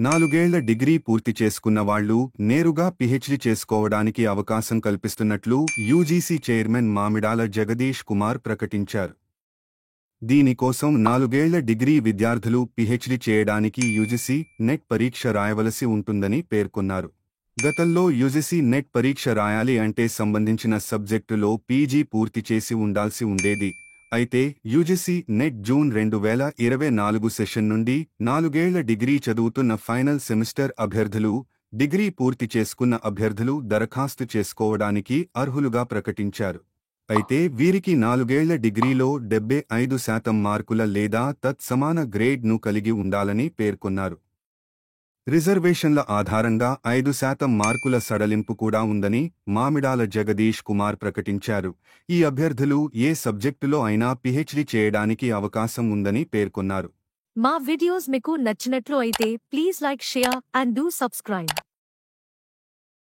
4 ఏళ్ల డిగ్రీ పూర్తి చేసుకున్న వాళ్లు నేరుగా పీహెచ్డీ చేసుకోవడానికి అవకాశం కల్పిస్తున్నట్లు యూజీసీ చైర్మన్ మామిడాల జగదీష్ కుమార్ ప్రకటించారు. దీనికోసం 4 ఏళ్ల డిగ్రీ విద్యార్థులు పీహెచ్డీ చేయడానికి యూజీసీ నెట్ పరీక్ష రాయవలసి ఉంటుందని పేర్కొన్నారు. గతంలో యూజీసీ నెట్ పరీక్ష రాయాలి అంటే సంబంధించిన సబ్జెక్టులో పీజీ పూర్తి చేసి ఉండాల్సి ఉండేది. అయితే యూజీసీ నెట్ జూన్ 2024 సెషన్ నుండి 4 ఏళ్ల డిగ్రీ చదువుతున్న ఫైనల్ సెమిస్టర్ అభ్యర్థులు, డిగ్రీ పూర్తి చేసుకున్న అభ్యర్థులు దరఖాస్తు చేసుకోవడానికి అర్హులుగా ప్రకటించారు. అయితే వీరికి 4 ఏళ్ల డిగ్రీలో 75% మార్కుల లేదా తత్సమాన గ్రేడ్ను కలిగి ఉండాలని పేర్కొన్నారు. రిజర్వేషన్ల ఆధారంగా 5% మార్కుల సడలింపు కూడా ఉందని మామిడాల జగదీష్ కుమార్ ప్రకటించారు. ఈ అభ్యర్థులు ఏ సబ్జెక్టులో అయినా పీహెచ్డీ చేయడానికి అవకాశం ఉందని పేర్కొన్నారు. మా వీడియోస్ మీకు నచ్చినట్లు అయితే please like, share and do subscribe.